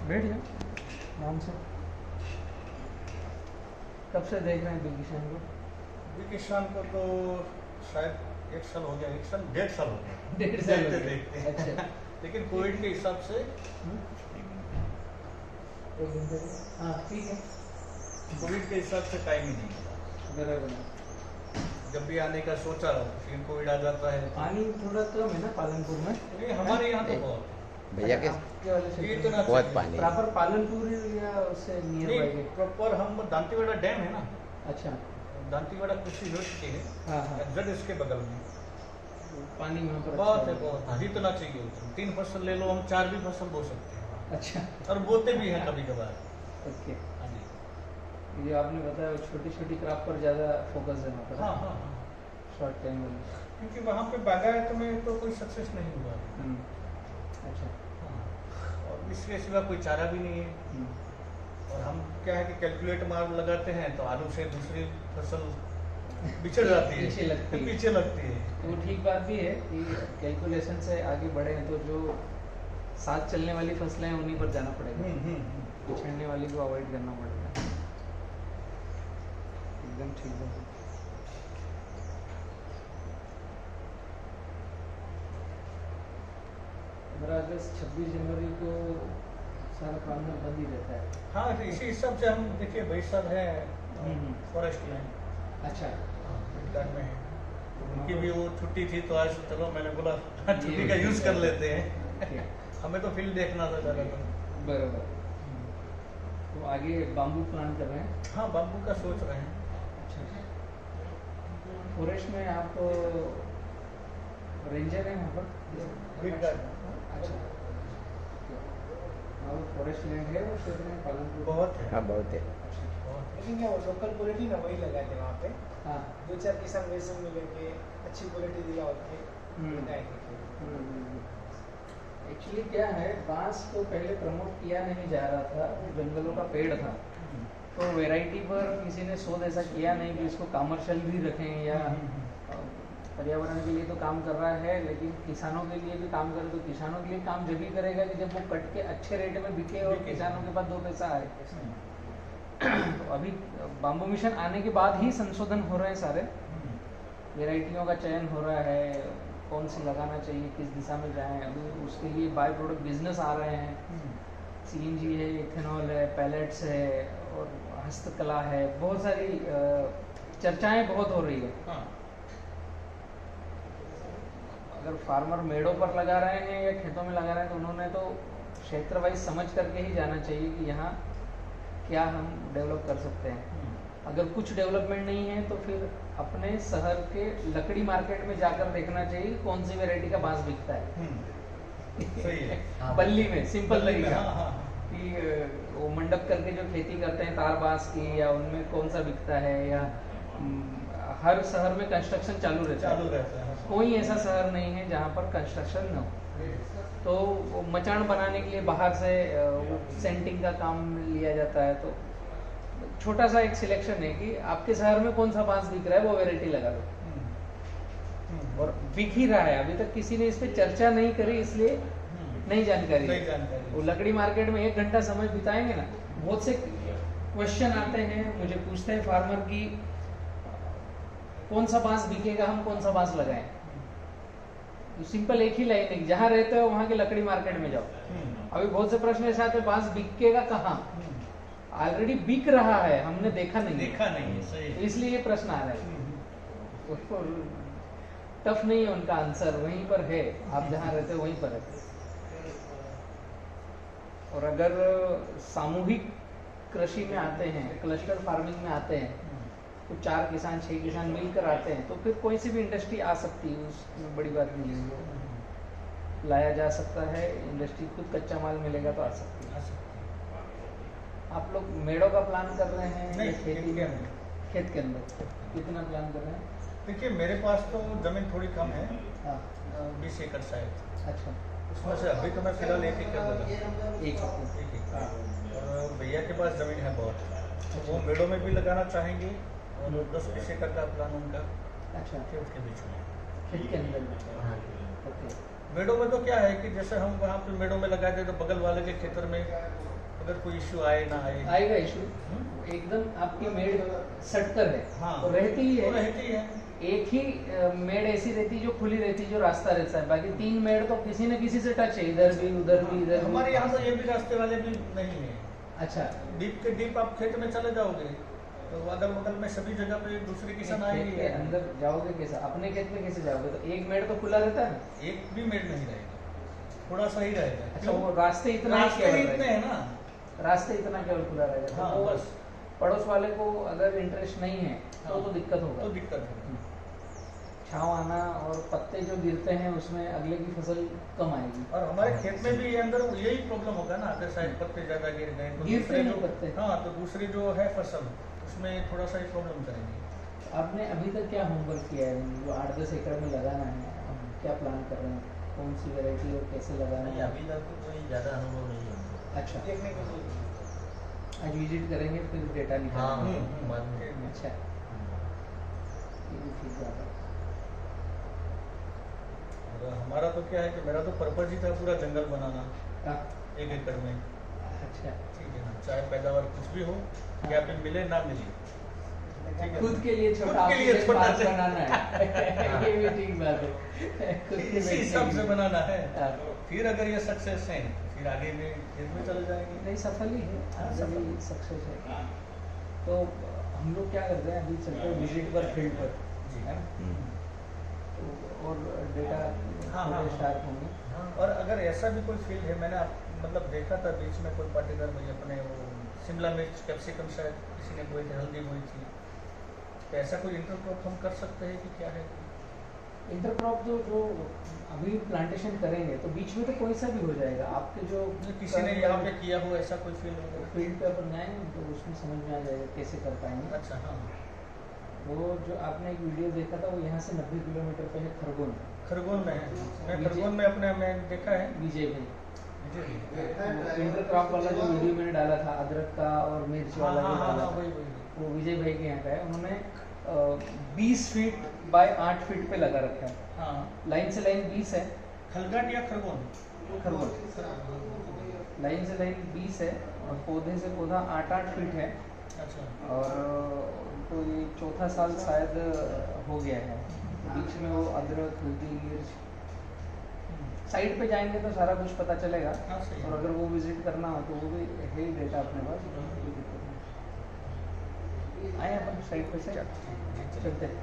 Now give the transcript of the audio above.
बैठ जाओ आराम से। कब से देख रहे हैं बिग किसान को? बिग किसान को तो शायद 1 साल हो गया, 1 साल 1.5 साल हो गया 1.5 साल देखते देखते। अच्छा। लेकिन कोविड के हिसाब से एक घंटे हाँ ठीक है। कोविड के हिसाब से टाइम ही नहीं मिला। बराबर। जब भी आने का सोचा फिर कोविड आ जाता है। पानी थोड़ा कम है ना पालनपुर में? नहीं, हमारे यहाँ तो बहुत भैया के आपके वाले से ये तो ना बहुत पानी है। प्रॉपर पालनपुर या उससे नियर बाई? नहीं, प्रॉपर हम दांतीवाड़ा डैम है ना, अच्छा। दांतीवाड़ा कृषि यूनिवर्सिटी है हाँ हाँ। एग्जैक्ट इसके बगल में। पानी वहाँ पर बहुत अच्छा है बहुत, हाँ जितना चाहिए उतना। 3 फसल ले लो, हम 4 भी फसल बो सकते हैं अच्छा और बोते भी हैं कभी कभार। ओके। हाँ जी। ये आपने बताया छोटी छोटी क्रॉप पर ज़्यादा फोकस है वहाँ पर। हाँ हाँ हाँ, शॉर्ट टाइम वाली। क्योंकि वहाँ पे बागायत में तो कोई सक्सेस नहीं हुआ। अच्छा। हाँ, और इसके सिवा कोई चारा भी नहीं है। और हम क्या है कि कैलकुलेट मार लगाते हैं तो आलू से दूसरी फसल बिछड़ जाती है, पीछे लगती है। वो ठीक बात भी है कि कैलकुलेशन से आगे बढ़े तो जो साथ चलने वाली फसलें हैं उन्हीं पर जाना पड़ेगा, पिछड़ने वाली को अवॉइड करना पड़ेगा। एकदम ठीक है। 15 अगस्त 26 जनवरी को सारा काम में बंद ही रहता है। हाँ, तो इसी हिसाब से हम देखिए भाई साहब है फॉरेस्ट में। अच्छा। विंटर में है, तो उनकी भी वो छुट्टी थी तो आज चलो मैंने बोला छुट्टी का यूज कर लेते हैं। हमें तो फील्ड देखना था ज़्यादा। बराबर। तो आगे बाम्बू प्लांट कर रहे हैं? हाँ, बाम्बू का सोच रहे हैं। अच्छा। फॉरेस्ट में आप रेंजर हैं वहाँ पर? अच्छा। और फॉरेस्ट लैंड है वो क्षेत्र में पालनपुर? बहुत है। हाँ बहुत है। लेकिन क्या वो लोकल क्वालिटी ना वही लगाए थे वहाँ पे। हाँ। 2-4 किसान वैसे मिले के अच्छी क्वालिटी दिला होते एक्चुअली क्या है, बांस को पहले प्रमोट किया नहीं जा रहा था, जंगलों का पेड़ था, तो वैरायटी पर किसी ने शोध ऐसा किया नहीं कि इसको कमर्शियल भी रखें या पर्यावरण के लिए तो काम कर रहा है लेकिन किसानों के लिए भी काम करे। तो किसानों के लिए काम जब भी करेगा कि जब वो कट के अच्छे रेट में बिके और किसानों के पास 2 पैसा आए। तो अभी बाम्बू मिशन आने के बाद ही संशोधन हो रहे हैं सारे, वैरायटियों का चयन हो रहा है, कौन सी लगाना चाहिए, किस दिशा में जाएं। अभी उसके लिए बाय प्रोडक्ट बिजनेस आ रहे हैं, सीएनजी है, इथेनॉल है, पैलेट्स है और हस्तकला है, बहुत सारी चर्चाएं बहुत हो रही है। अगर फार्मर मेड़ों पर लगा रहे हैं या खेतों में लगा रहे हैं तो उन्होंने तो क्षेत्र वाइज समझ करके ही जाना चाहिए कि यहाँ क्या हम डेवलप कर सकते हैं। अगर कुछ डेवलपमेंट नहीं है तो फिर अपने शहर के लकड़ी मार्केट में जाकर देखना चाहिए कौन सी वैरायटी का बांस बिकता है। सही है। बल्ली में सिंपल तरीका हाँ। कि वो मंडप करके जो खेती करते हैं तार बांस की, या उनमें कौन सा बिकता है, या हर शहर में कंस्ट्रक्शन चालू रहता है। कोई ऐसा शहर नहीं है जहाँ पर कंस्ट्रक्शन न हो। तो वो मचान बनाने के लिए बाहर से सेंटिंग का काम लिया जाता है। तो छोटा सा एक सिलेक्शन है कि आपके शहर में कौन सा बांस बिक रहा है वो वैरायटी लगा लो। और बिक ही रहा है, अभी तक किसी ने इस पे चर्चा नहीं करी इसलिए नहीं जानकारी। वो लकड़ी मार्केट में 1 घंटा समय बिताएंगे ना, बहुत से क्वेश्चन आते हैं, मुझे पूछते हैं फार्मर की कौन सा बांस बिकेगा, हम कौन सा बांस लगाएं। तो सिंपल एक ही लाइन है, जहाँ रहते हो वहाँ के लकड़ी मार्केट में जाओ। अभी बहुत से प्रश्न ऐसे आते हैं बांस बिकेगा कहाँ, ऑलरेडी बिक रहा है, हमने देखा नहीं है, सही। तो इसलिए ये प्रश्न आ रहा है। टफ नहीं है उनका आंसर, वहीं पर है, आप जहाँ रहते हो वहीं पर है। और अगर सामूहिक कृषि में आते हैं, क्लस्टर फार्मिंग में आते हैं, तो 4 किसान 6 किसान मिलकर आते हैं तो फिर कोई सी भी इंडस्ट्री आ सकती है, उसमें बड़ी बात नहीं है। लाया जा सकता है, इंडस्ट्री खुद कच्चा माल मिलेगा तो आ सकती है। आप लोग मेड़ों का प्लान कर रहे हैं? नहीं, खेती में, खेत के अंदर कितना प्लान कर रहे हैं? देखिए मेरे पास तो जमीन थोड़ी कम है, हाँ। 20 एकड़ शायद। अच्छा। उसमें से अभी तो मैं फिलहाल 1 एकड़ लगा। 1 एकड़। और भैया के पास जमीन है बहुत, तो वो मेड़ों में भी लगाना चाहेंगे और 10-20 एकड़ का प्लान उनका अच्छा। खेत के बीच में, खेत के अंदर। ओके। मेड़ों में तो क्या है कि जैसे हम वहाँ पे मेड़ों में लगाते तो बगल वाले के खेतर में अगर कोई इश्यू आए ना आए। आएगा इशू, एकदम आपकी मेड सटकर है, हाँ तो रहती ही तो है। रहती है। एक ही मेड ऐसी रहती जो खुली रहती, जो रास्ता रहता है, बाकी 3 मेड तो किसी न किसी से टच है, इधर भी उधर भी इधर भी। हमारे यहाँ तो ये भी रास्ते वाले भी नहीं है। अच्छा, डीप के डीप आप खेत में चले जाओगे तो अगल बगल में सभी जगह पे दूसरे किसान खेत आएंगे। के अंदर जाओगे कैसे, अपने खेत में कैसे जाओगे? तो एक मेड तो खुला रहता है ना। एक भी मेड नहीं रहेगा, थोड़ा सा ही रहेगा। अच्छा, वो रास्ते इतना ही रास्ते केवल ही इतने रहेगा। हैं ना। रास्ते इतना केवल खुला रहेगा, हाँ तो वो बस, पड़ोस वाले को अगर इंटरेस्ट नहीं है हाँ, तो दिक्कत होगा। तो दिक्कत है। छाँव आना और पत्ते जो गिरते हैं उसमें अगले की फसल कम आएगी। और हमारे खेत में भी अंदर यही प्रॉब्लम होगा ना, अगर शायद पत्ते ज्यादा गिर गए तो गिरते दूसरे नहीं जो पत्ते। हाँ तो दूसरी जो है फसल उसमें थोड़ा सा ही प्रॉब्लम करेंगे। आपने अभी तक क्या होमवर्क किया है? जो 8-10 एकड़ में लगाना है, अब क्या प्लान कर रहे हैं? कौन सी वैरायटी और कैसे लगाना नहीं है? अभी तक तो कोई ज़्यादा अनुभव नहीं है हमको। अच्छा, देखने को चाहिए। आज विजिट करेंगे फिर डेटा हाँ निकालेंगे। बाद में। अच्छा, ये भी ठीक बात है। और हमारा तो क्या है कि मेरा तो पर्पज ही था पूरा जंगल बनाना हाँ, 1 एकड़ में। अच्छा, ठीक है ना, चाहे पैदावार कुछ भी हो या फिर मिले ना मिले, ठीक है। खुद के लिए खुद छोटा के लिए ऑक्सीजन छोटा पार्क से- बनाना है। ये भी ठीक बात है, खुद के इसी बैठने हिसाब के से लिए। बनाना है। हाँ। फिर अगर ये सक्सेस है फिर आगे में खेत में चले जाएंगे। नहीं, सफल ही है, हाँ, सफल सफल। सक्सेस है। तो हम लोग क्या करते हैं, अभी चलते हैं विजिट पर, फील्ड पर, जी। है ना? तो और डेटा हाँ, हाँ, थोड़े शार्प होंगे। हाँ, और अगर ऐसा भी कोई फील्ड है, मैंने मतलब देखा था बीच में कोई पार्टिकुलर भाई अपने वो शिमला मिर्च कैप्सिकम शायद किसी ने बोई थी, हल्दी बोई थी, तो ऐसा कोई इंटरक्रॉप हम कर सकते हैं कि क्या है? इंटरक्रॉप जो अभी प्लांटेशन करेंगे तो बीच में तो कोई सा भी हो जाएगा, आपके जो किसी ने यहाँ पे किया हो ऐसा कोई फील्ड वगैरह? फील्ड पे अपन जाएंगे तो उसमें समझ में आ जाएगा कैसे कर पाएंगे। अच्छा, हाँ। वो जो आपने एक वीडियो देखा था, वो यहाँ से 90 किलोमीटर पे है, खरगोन। खरगोन में है, मैं विजय- खरगोन में अपने में देखा है। विजय भाई, जी। इंटरक्रॉप वाला जो वीडियो मैंने डाला था, अदरक का और मिर्च हाँ वाला हाँ जो हाँ डाला हाँ, था, वही। वो विजय भाई के यहाँ का है। उन्होंने 20 फीट बाय 8 फीट पे लगा रखा है। हाँ, लाइन से लाइन 20 है, खलगाट या खरगोन? खरगोन लाइन से लाइन 20 है और पौधे से पौधा 8-8 फीट है। अच्छा, और उनको ये चौथा साल शायद हो गया है। बीच में वो अदरक, हल्दी, मिर्च, साइट पे जाएंगे तो सारा कुछ पता चलेगा। हाँ सही है। और अगर वो विजिट करना हो तो वो भी है ही डेटा अपने पास, कोई दिक्कत नहीं। आए अपन साइट पे से चलते हैं।